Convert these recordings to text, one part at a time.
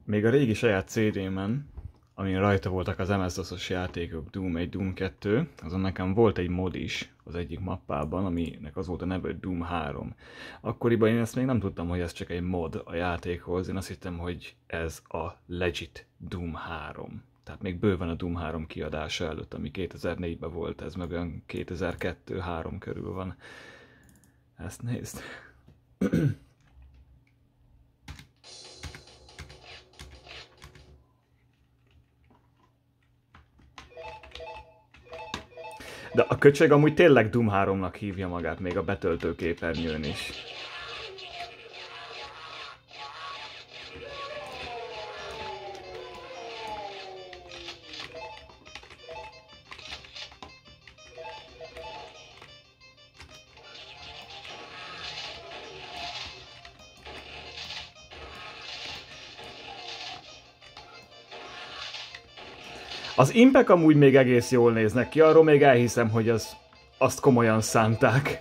még a régi saját CD-men, amin rajta voltak az MS-DOS-os játékok, Doom 1, Doom 2, azon nekem volt egy mod is az egyik mappában, aminek az volt a neve, hogy Doom 3. Akkoriban én ezt még nem tudtam, hogy ez csak egy mod a játékhoz, én azt hittem, hogy ez a legit Doom 3. Tehát még bőven a Doom 3 kiadása előtt, ami 2004-ben volt, ez meg olyan 2002-3 körül van. Ezt nézd. De a köcsög amúgy tényleg Doom 3-nak hívja magát, még a betöltő képernyőn is. Az impek amúgy még egész jól néznek ki, arról még elhiszem, hogy azt komolyan szánták.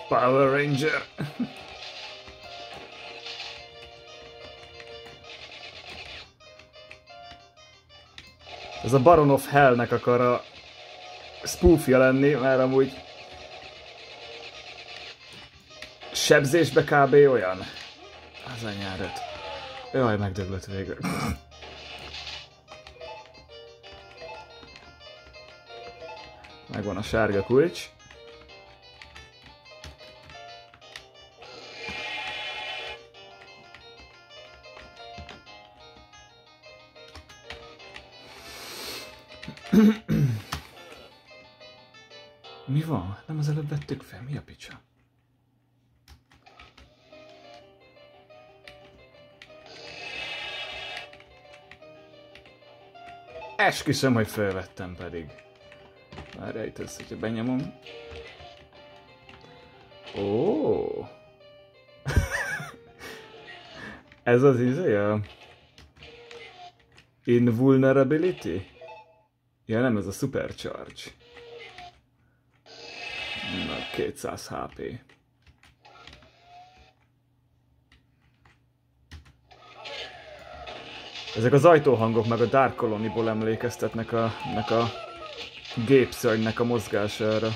Power Ranger. Ez a Baron of Hell-nek akar a spoofja lenni, mert amúgy sebzésbe kb. Olyan. Az anyárat. Jaj, megdöglött végül. Megvan a sárga kulcs. Mi van? Nem az előbb vettük fel? Mi a picsa? Esküszöm, hogy felvettem pedig. Várjál itt ezt, hogyha benyomom. Ó. Ez az a Invulnerability? Ja, nem, ez a Supercharge. Na, 200 HP. Ezek az ajtóhangok meg a Dark Colony-ból emlékeztetnek a gépszörnynek a mozgására.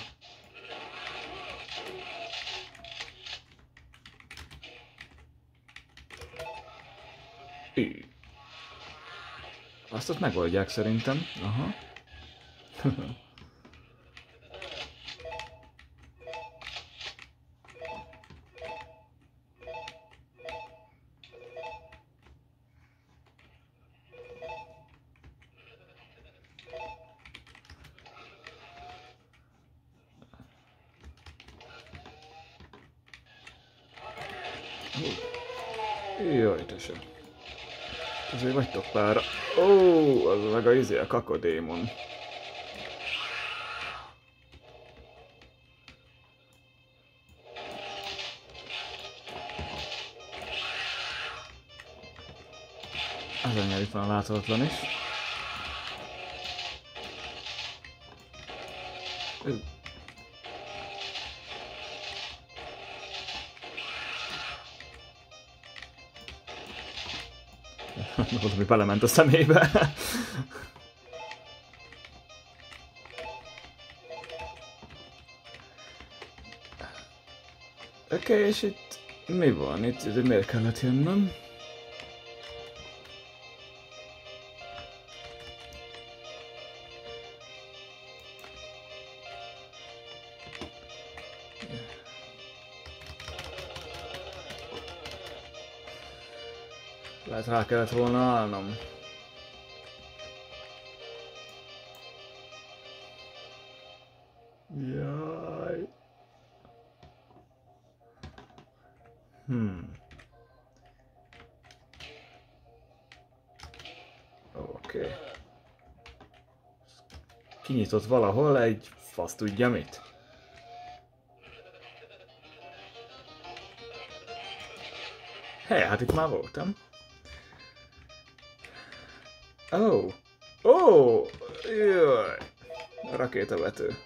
Azt ott megoldják szerintem. Aha. Jaj, te se. Azért vagytok pár. Ó, az meg a kakodémon. Ezen itt van a láthatatlan is. Valami belement a szemébe. Oké, és itt mi van? Itt miért kellett jönnöm? Lehet rá kellett volna állnom. Jaj. Oké. Kinyitott valahol egy fasz tudja mit. Hely, hát itt már voltam. Jaj. A rakétavető.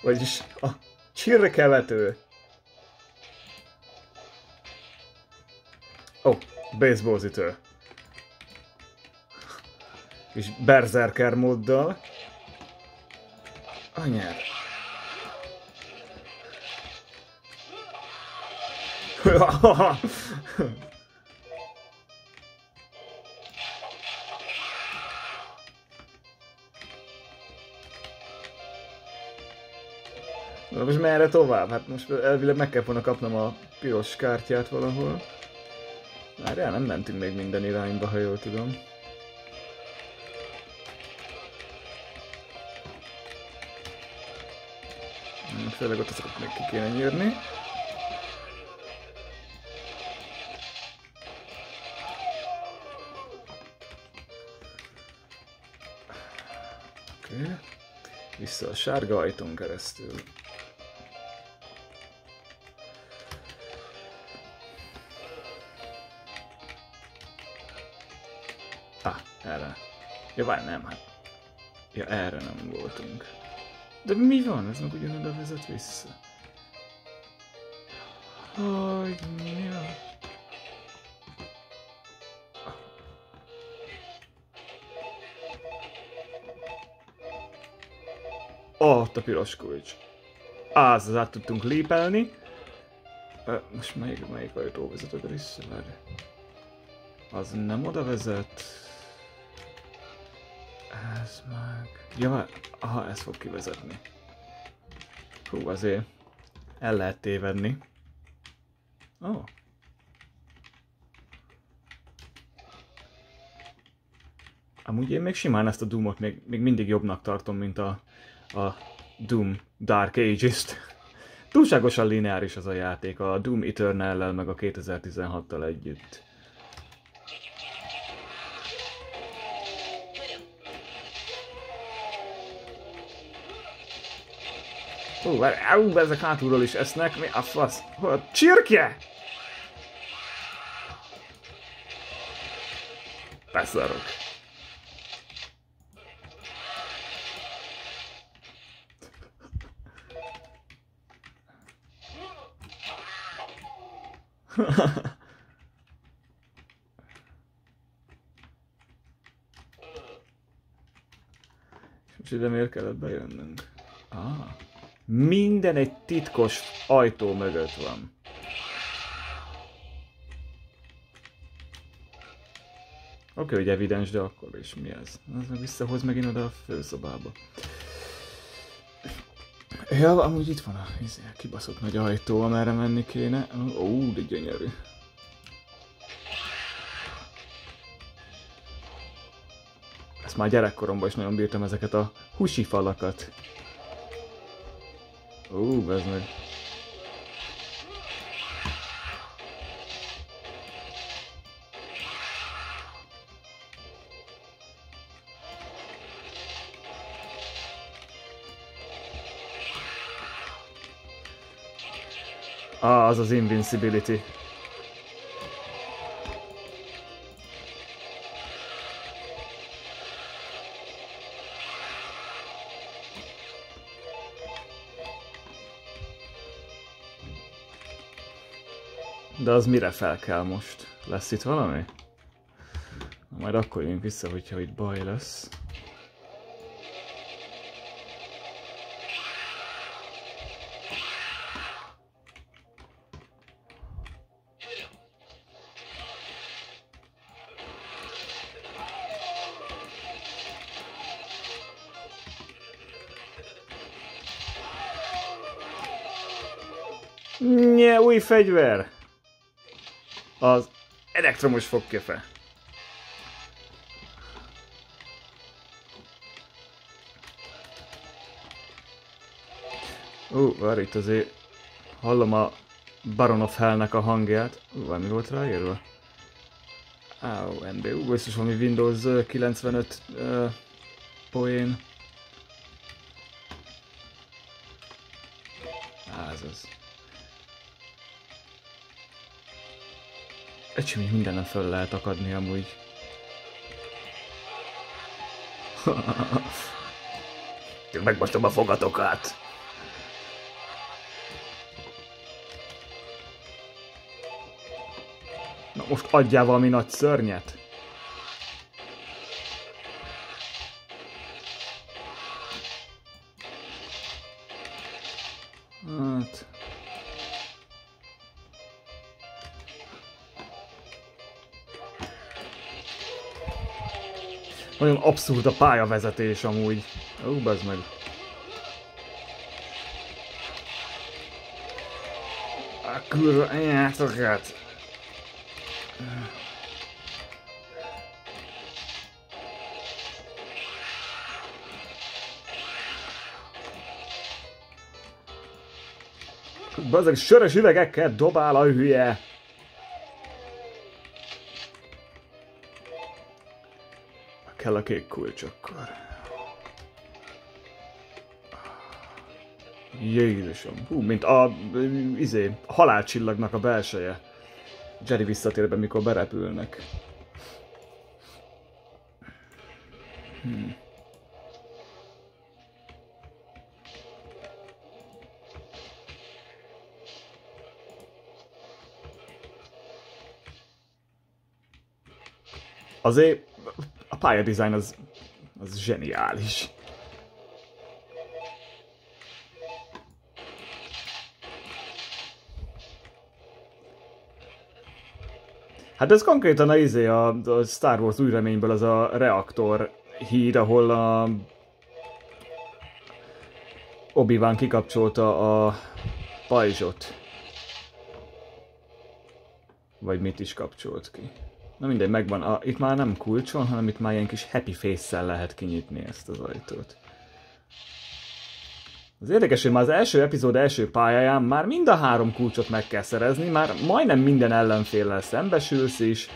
Vagyis a csirkevető. Baseballzitő. És berserker móddal. Anyád. Na most merre tovább? Hát most elvileg meg kell volna kapnom a piros kártyát valahol. Várjál, nem mentünk még minden irányba, ha jól tudom. Főleg ott azokat még ki kéne nyírni. Oké. Vissza a sárga ajtón keresztül. Erre. Ja, várj, nem, hát. Ja, erre nem voltunk. De mi van? Ez meg ugyanoda vezet vissza. Hogy mi van? Ott a piros kulcs. Az át tudtunk lépelni. Most melyik ajtó vezet oda vissza? Az nem oda vezet. Ez meg... Ja, aha, ez fog kivezetni. Hú, azért el lehet tévedni. Amúgy én még simán ezt a Doomot még mindig jobbnak tartom, mint a Doom Dark Ages-t. Túlságosan lineáris az a játék, a Doom Eternal-lel meg a 2016-tal együtt. Ezek hátulról is esznek, mi a fasz? Hol a csirke? Beszarok. És ide miért kellett bejönnünk? Minden egy titkos ajtó mögött van. Oké, hogy evidens, de akkor is mi ez? Az meg visszahoz megint oda a főszobába. Ja, amúgy itt van a kibaszott nagy ajtó, amerre menni kéne. De gyönyörű. Ezt már gyerekkoromban is nagyon bírtam, ezeket a husi falakat. Ez meg. Ah, az az Invincibility. De az mire fel kell most? Lesz itt valami? Majd akkor jönk vissza, hogyha itt baj lesz. Nye, új fegyver! Az elektromos fogköfe. Várj, itt azért hallom a Baron of Hell-nek a hangját. Valami volt ráírva? MBU, biztos valami Windows 95 poén. Ez az. Öcsém, mindenen föl lehet akadni amúgy. Megmostom a fogatokat! Na most adjál valami nagy szörnyet! Hát... Nagyon abszurd a pályavezetés amúgy. Bazd meg. A kurva anyátokat. Bazd meg, sörös üvegekkel dobál a hülye. Kell a kék kulcs akkor. Jézusom. Mint a halálcsillagnak a belseje. Jerry visszatér be, mikor berepülnek. Azért a pályadizájn az zseniális. Hát ez konkrétan a Star Wars új reményből az a reaktor híd, ahol a Obi-Wan kikapcsolta a pajzsot. Vagy mit is kapcsolt ki. Na mindegy, megvan. Itt már nem kulcson, hanem itt már ilyen kis happy face-szel lehet kinyitni ezt az ajtót. Az érdekes, hogy már az első epizód első pályáján már mind a 3 kulcsot meg kell szerezni, már majdnem minden ellenféllel szembesülsz is.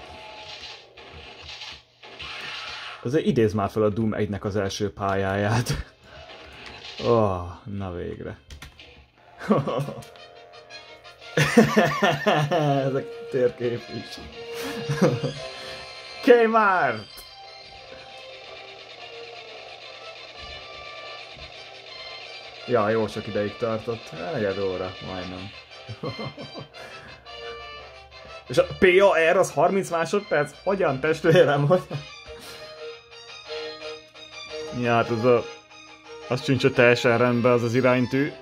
Azért idéz már fel a Doom 1-nek az első pályáját. Na végre. Ezek térkép is. Kmart! Ja, jó sok ideig tartott. 4 óra, majdnem. És a PAR az 30 másodperc? Hogyan, testvérem? Ja, hát az sincs teljesen rendben az iránytű.